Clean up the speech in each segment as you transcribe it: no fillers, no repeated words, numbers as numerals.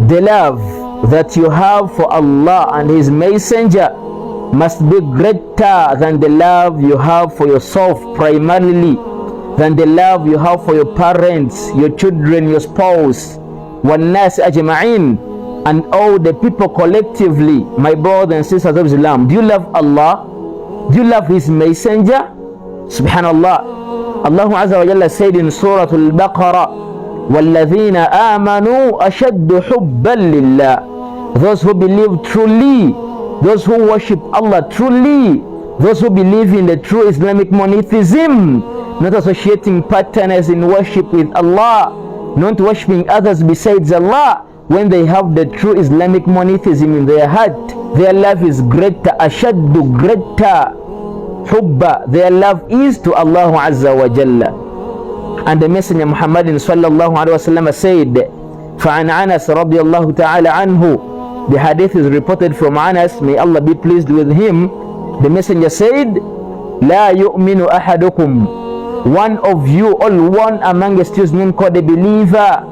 the love that you have for Allah and His Messenger must be greater than the love you have for yourself primarily, than the love you have for your parents, your children, your spouse, وَالنَّاسِ أَجْمَعِينَ, and all the people collectively. My brothers and sisters of Islam, do you love Allah? Do you love His Messenger? Subhanallah. Allah Azza wa Jalla said in Surah Al-Baqarah, وَالَّذِينَ آمَنُوا أَشَدُّ حُبًّا لِلَّهِ, those who believe truly, those who worship Allah truly, those who believe in the true Islamic monotheism, not associating partners in worship with Allah, not worshipping others besides Allah. When they have the true Islamic monotheism in their heart, their love is greater, ashaddu, greater hubba, their love is to Allah Azza wa Jalla. And the Messenger Muhammad sallallahu alaihi wasallam said, فَعَنْ أَنَسْ رَضِيَ اللَّهُ تَعَالَى عَنْهُ, the hadith is reported from Anas, may Allah be pleased with him. The Messenger said, لَا يُؤْمِنُ أَحَدُكُمْ, one of you, or one amongst you is known called a believer,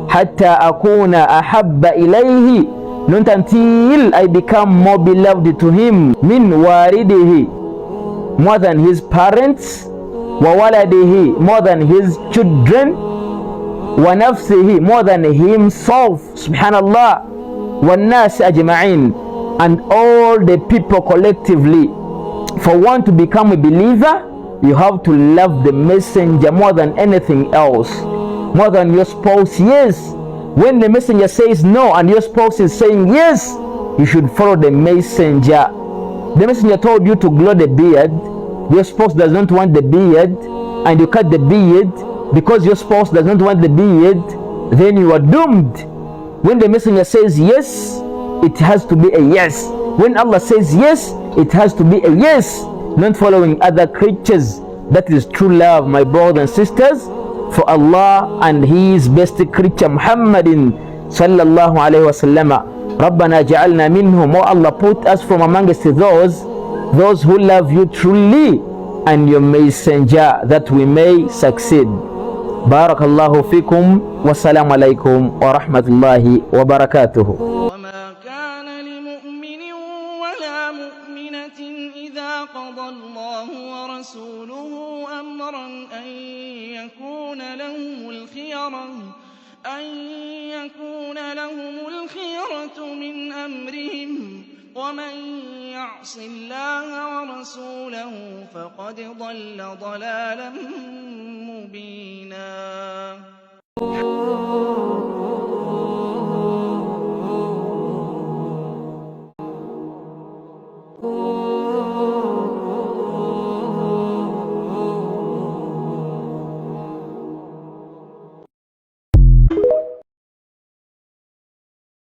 حَتَّى أَكُونَ أَحَبَّ إِلَيْهِ, not until I become more beloved to him, مِنْ وَارِدِهِ, more than his parents, وَوَلَدِهِ, more than his children, وَنَفْسِهِ, more than himself, subhanallah, وَالنَّاسِ أَجْمَعِينَ, and all the people collectively. For one to become a believer, you have to love the Messenger more than anything else, more than your spouse. Yes, when the Messenger says no and your spouse is saying yes, you should follow the Messenger. The Messenger told you to grow the beard, your spouse does not want the beard, and you cut the beard because your spouse does not want the beard, then you are doomed. When the Messenger says yes, it has to be a yes. When Allah says yes, it has to be a yes, not following other creatures. That is true love, my brothers and sisters, for Allah and His best creature Muhammadin sallallahu alayhi wasallam. Rabbana ja'alna minhum, oh Allah, put us from amongst those who love you truly and your Messenger, that we may succeed. Barakallahu fikum, wassalamu alaikum wa rahmatullahi wa barakatuhu. إذا قضى الله ورسوله أمرا أن يكون لهم الخيرة من أمرهم ومن يعص الله ورسوله فقد ضل ضلالا مبينا.